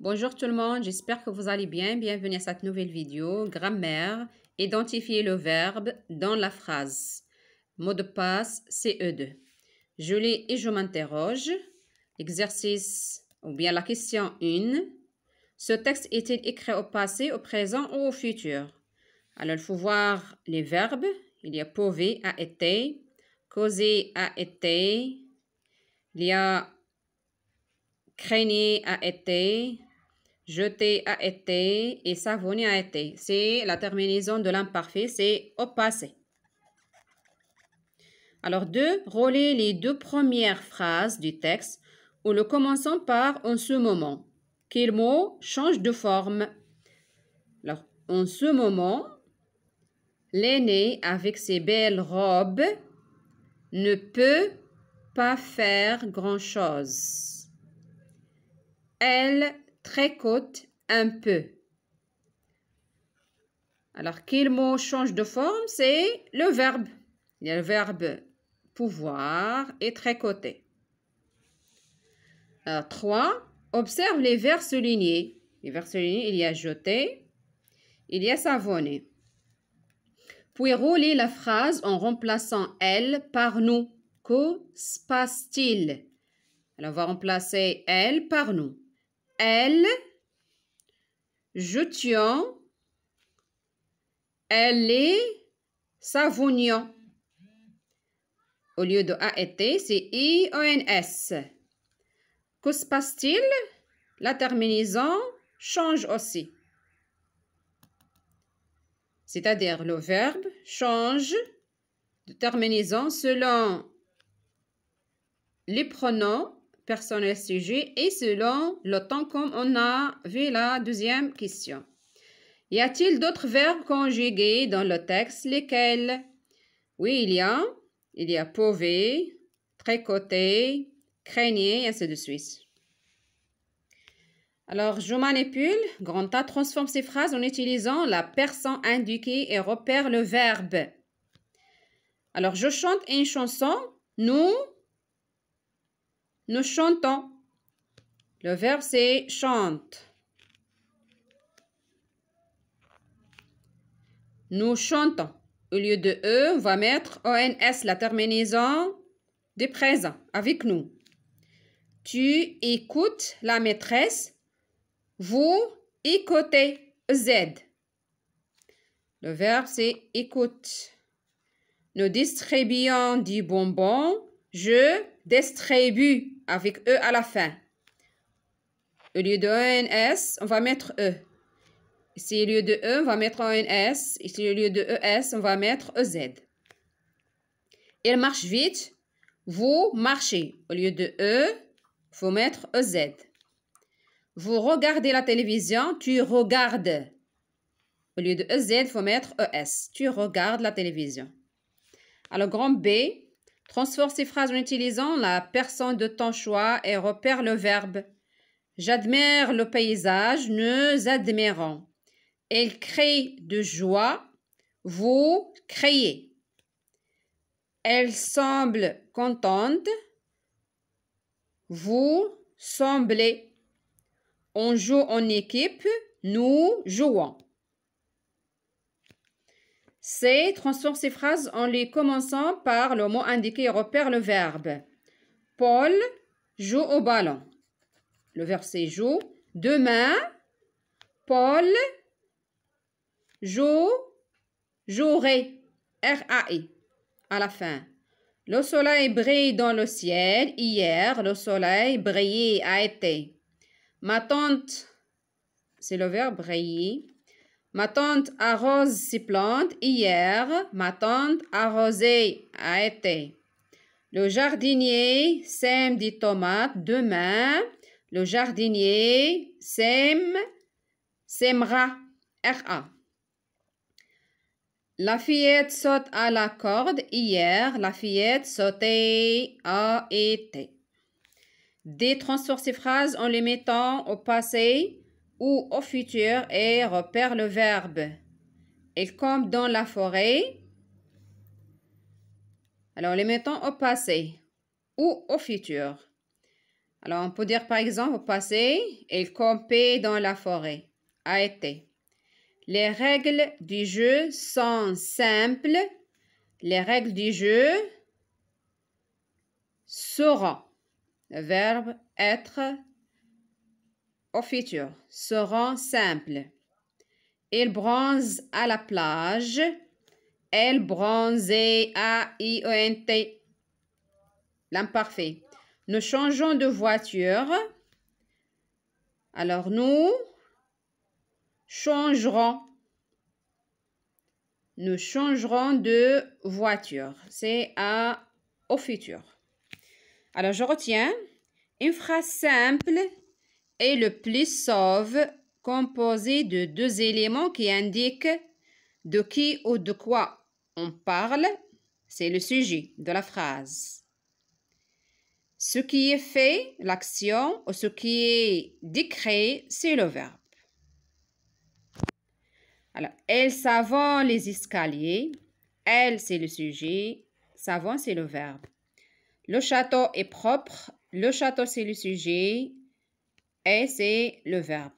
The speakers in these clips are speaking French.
Bonjour tout le monde, j'espère que vous allez bien. Bienvenue à cette nouvelle vidéo. Grammaire, identifier le verbe dans la phrase. Mot de passe CE2. Je lis et je m'interroge. Exercice ou bien la question 1. Ce texte est-il écrit au passé, au présent ou au futur? Alors, il faut voir les verbes. Il y a poser, a été, causer, a été. Il y a craigner, a été. Jeter a été et savonner a été. C'est la terminaison de l'imparfait, c'est au passé. Alors, 2. Relais les deux premières phrases du texte où le commençons par en ce moment. Quel mot change de forme? Alors, en ce moment, l'aîné avec ses belles robes ne peut pas faire grand-chose. Elle tricote un peu. Alors, quel mot change de forme? C'est le verbe. Il y a le verbe pouvoir et tricoter. Alors, 3. Observe les vers soulignés. Les vers soulignés, il y a jeter, il y a savonner. Puis rouler la phrase en remplaçant elle par nous. Que se passe-t-il? Alors, on va remplacer elle par nous. Elle, jetions, elle est savonnions. Au lieu de a été, c'est I-O-N-S. Que se passe-t-il? La terminaison change aussi. C'est-à-dire le verbe change de terminaison selon les pronoms personnels sujets et selon le temps comme on a vu la deuxième question. Y a-t-il d'autres verbes conjugués dans le texte? Lesquels? Oui, il y a poser, tricoter, craigner, et ainsi de suite. Alors, je manipule. Grand A transforme ces phrases en utilisant la personne indiquée et repère le verbe. Alors, je chante une chanson. Nous chantons. Le verbe, c'est chante. Nous chantons. Au lieu de E, on va mettre ONS, la terminaison du présent, avec nous. Tu écoutes la maîtresse. Vous écoutez Z. Le verbe, c'est écoute. Nous distribuons du bonbon. Je distribue avec E à la fin. Au lieu de ONS, on va mettre E. Ici, au lieu de E, on va mettre ONS. Ici, au lieu de ES, on va mettre EZ. Il marche vite. Vous marchez. Au lieu de E, il faut mettre EZ. Vous regardez la télévision. Tu regardes. Au lieu de EZ, il faut mettre ES. Tu regardes la télévision. Alors, grand B, transforme ces phrases en utilisant la personne de ton choix et repère le verbe. J'admire le paysage, nous admirons. Elle crie de joie, vous criez. Elle semble contente, vous semblez. On joue en équipe, nous jouons. C. Transforme ces phrases en les commençant par le mot indiqué et repère le verbe. Paul joue au ballon. Le verbe c'est joue. Demain, Paul jouerait. R-A-I à la fin. Le soleil brille dans le ciel. Hier, le soleil brillait a été. Ma tante, c'est le verbe briller. Ma tante arrose ses plantes. Hier, ma tante arrosée a été. Le jardinier sème des tomates. Demain, le jardinier sèmera. R-A. La fillette saute à la corde. Hier, la fillette sautait a été. D. Transforme ces phrases en les mettant au passé ou au futur et repère le verbe. Elle campe dans la forêt. Alors, les mettons au passé ou au futur. Alors, on peut dire par exemple au passé, il campait dans la forêt. A été. Les règles du jeu sont simples. Les règles du jeu seront. Le verbe être au futur. Seront simples. Il bronze à la plage. Elle bronzait A-I-E-N-T. L'imparfait. Nous changeons de voiture. Alors, nous changerons. Nous changerons de voiture. C'est au futur. Alors, je retiens. Une phrase simple est le plus sauve, composée de deux éléments qui indiquent de qui ou de quoi on parle. C'est le sujet de la phrase. Ce qui est fait, l'action, ou ce qui est décrit, c'est le verbe. Alors, elle savonne les escaliers. Elle, c'est le sujet. Savon, c'est le verbe. Le château est propre. Le château, c'est le sujet. Et c'est le verbe.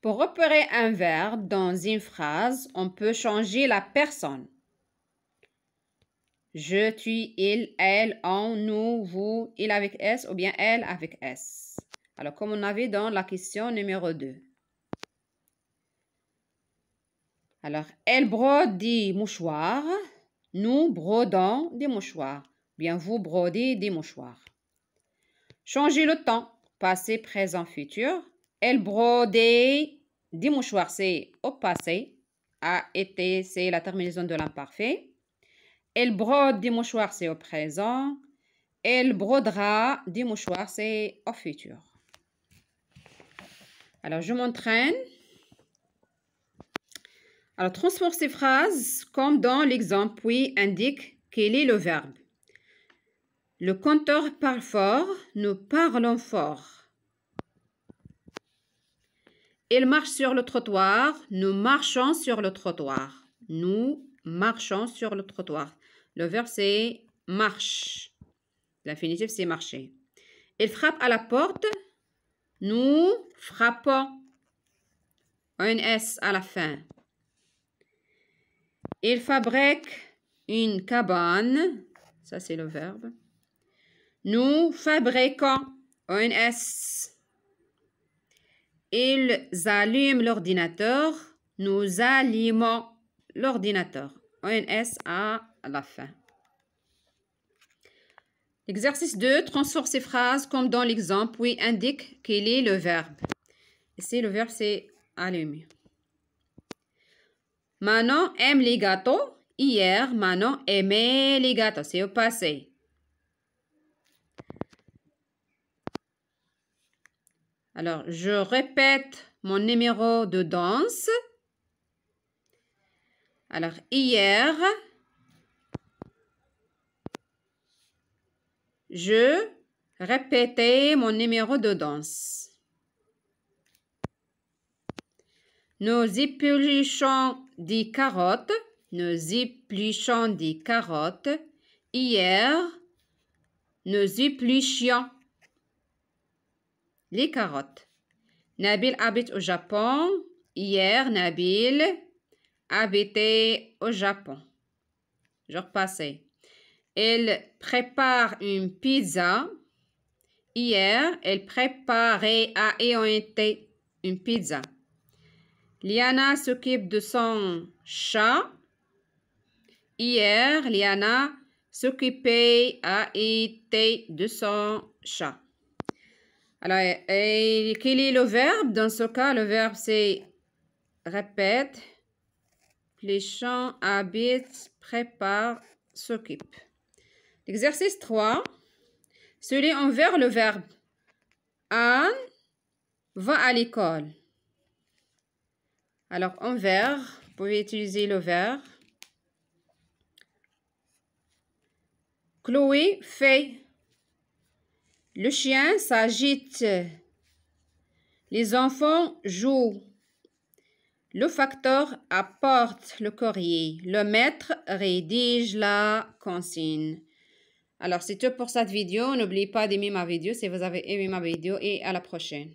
Pour repérer un verbe dans une phrase, on peut changer la personne. Je, tu, il, elle, on, nous, vous, il avec S ou bien elle avec S. Alors, comme on avait dans la question numéro 2. Alors, elle brode des mouchoirs. Nous brodons des mouchoirs. Bien, vous brodez des mouchoirs. Changer le temps. Passé, présent, futur. Elle brodait des mouchoirs. C'est au passé. A été, c'est la terminaison de l'imparfait. Elle brode des mouchoirs, c'est au présent. Elle brodera des mouchoirs, c'est au futur. Alors, je m'entraîne. Alors, transforme ces phrases comme dans l'exemple, puis indique quel est le verbe. Le compteur parle fort, nous parlons fort. Il marche sur le trottoir, nous marchons sur le trottoir. Nous marchons sur le trottoir. Le verbe, c'est marche. L'infinitif, c'est marcher. Il frappe à la porte. Nous frappons. Un S à la fin. Il fabrique une cabane. Ça, c'est le verbe. Nous fabriquons. Un S. Ils allument l'ordinateur. Nous allumons l'ordinateur. Un S à la fin. L'exercice 2, transforme ces phrases comme dans l'exemple, puis indique quel est le verbe. Ici, le verbe, c'est allumer. Manon aime les gâteaux. Hier, Manon aimait les gâteaux. C'est au passé. Alors, je répète mon numéro de danse. Alors, hier, je répétais mon numéro de danse. Nous épluchons des carottes. Nous épluchons des carottes. Hier, nous épluchions les carottes. Nabil habite au Japon. Hier, Nabil habitait au Japon. Je repassais. Elle prépare une pizza. Hier, elle préparait une pizza. Liana s'occupe de son chat. Hier, Liana s'occupait de son chat. Alors, quel est le verbe? Dans ce cas, le verbe, c'est répète, pléchant, habite, prépare, s'occupe. L'exercice 3, celui envers le verbe. Anne va à l'école. Alors, envers, vous pouvez utiliser le verbe. Chloé fait. Le chien s'agite. Les enfants jouent. Le facteur apporte le courrier. Le maître rédige la consigne. Alors, c'est tout pour cette vidéo. N'oubliez pas d'aimer ma vidéo si vous avez aimé ma vidéo et à la prochaine.